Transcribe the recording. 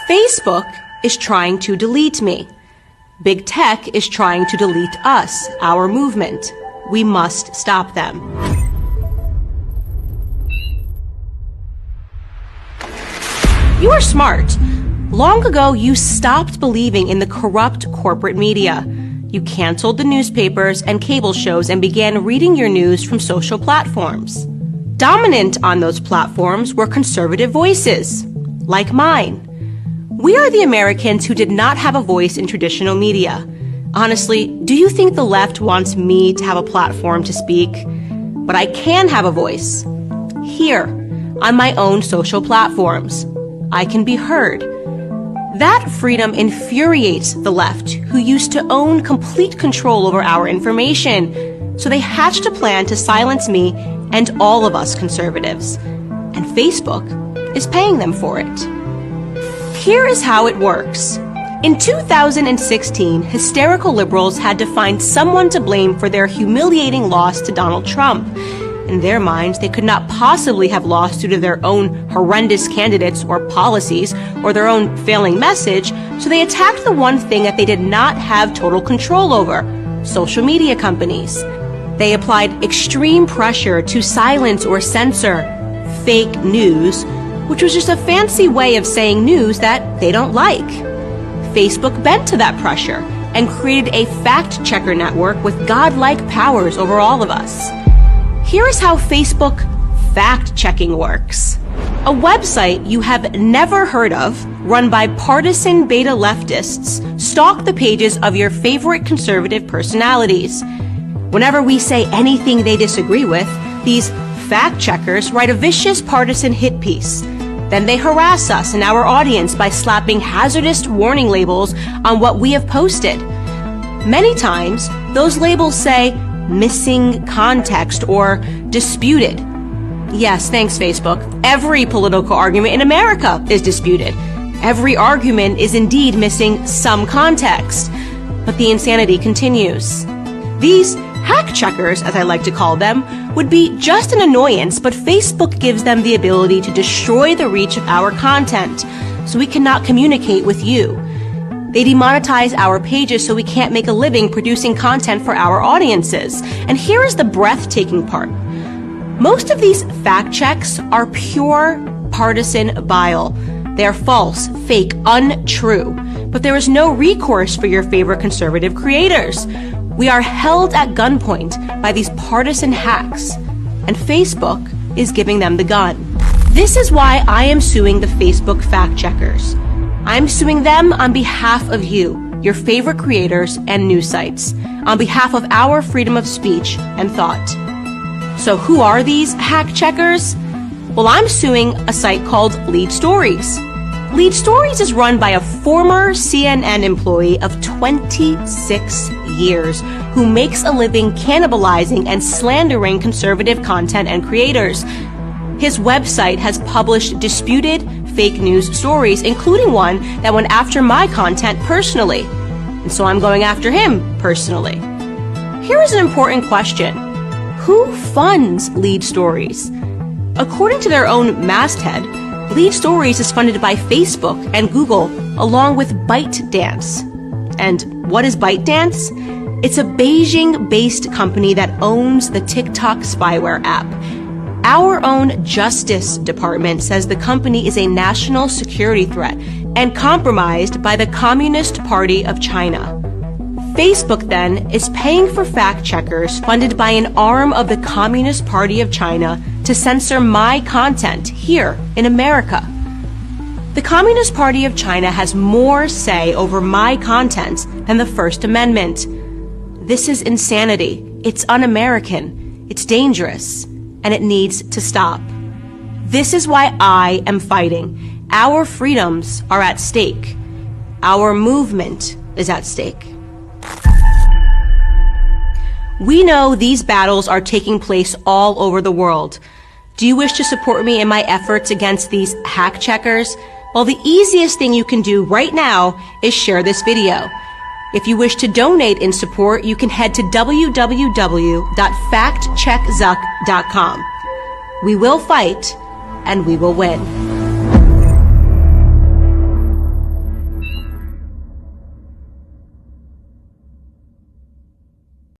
Facebook is trying to delete me. Big tech is trying to delete us, our movement. We must stop them. You are smart. Long ago, you stopped believing in the corrupt corporate media. You canceled the newspapers and cable shows and began reading your news from social platforms. Dominant on those platforms were conservative voices, like mine. We are the Americans who did not have a voice in traditional media. Honestly, do you think the left wants me to have a platform to speak? But I can have a voice. Here, on my own social platforms. I can be heard. That freedom infuriates the left, who used to own complete control over our information. So they hatched a plan to silence me and all of us conservatives. And Facebook is paying them for it. Here is how it works. In 2016, hysterical liberals had to find someone to blame for their humiliating loss to Donald Trump. In their minds, they could not possibly have lost due to their own horrendous candidates or policies or their own failing message, so they attacked the one thing that they did not have total control over: social media companies. They applied extreme pressure to silence or censor fake news, which was just a fancy way of saying news that they don't like. Facebook bent to that pressure and created a fact-checker network with godlike powers over all of us. Here is how Facebook fact-checking works. A website you have never heard of, run by partisan beta leftists, stalk the pages of your favorite conservative personalities. Whenever we say anything they disagree with, these fact-checkers write a vicious partisan hit piece. Then they harass us and our audience by slapping hazardous warning labels on what we have posted. Many times, those labels say missing context or disputed. Yes, thanks, Facebook. Every political argument in America is disputed. Every argument is indeed missing some context. But the insanity continues. These hack checkers, as I like to call them, would be just an annoyance, but Facebook gives them the ability to destroy the reach of our content, so we cannot communicate with you. They demonetize our pages so we can't make a living producing content for our audiences. And here is the breathtaking part. Most of these fact checks are pure partisan bile. They are false, fake, untrue. But there is no recourse for your favorite conservative creators. We are held at gunpoint by these partisan hacks, and Facebook is giving them the gun. This is why I am suing the Facebook fact checkers. I'm suing them on behalf of you, your favorite creators and news sites, on behalf of our freedom of speech and thought. So who are these hack checkers? Well, I'm suing a site called Lead Stories. Lead Stories is run by a former CNN employee of 26 years who makes a living cannibalizing and slandering conservative content and creators. His website has published disputed fake news stories, including one that went after my content personally. And so I'm going after him personally. Here is an important question. Who funds Lead Stories? According to their own masthead, Lead Stories is funded by Facebook and Google, along with ByteDance. And what is ByteDance? It's a Beijing-based company that owns the TikTok spyware app. Our own Justice Department says the company is a national security threat and compromised by the Communist Party of China. Facebook, then, is paying for fact checkers funded by an arm of the Communist Party of China to censor my content here in America. The Communist Party of China has more say over my content than the First Amendment. This is insanity. It's un-American. It's dangerous. And it needs to stop. This is why I am fighting. Our freedoms are at stake. Our movement is at stake. We know these battles are taking place all over the world. Do you wish to support me in my efforts against these hack checkers? Well, the easiest thing you can do right now is share this video. If you wish to donate in support, you can head to www.factcheckzuck.com. We will fight, and we will win.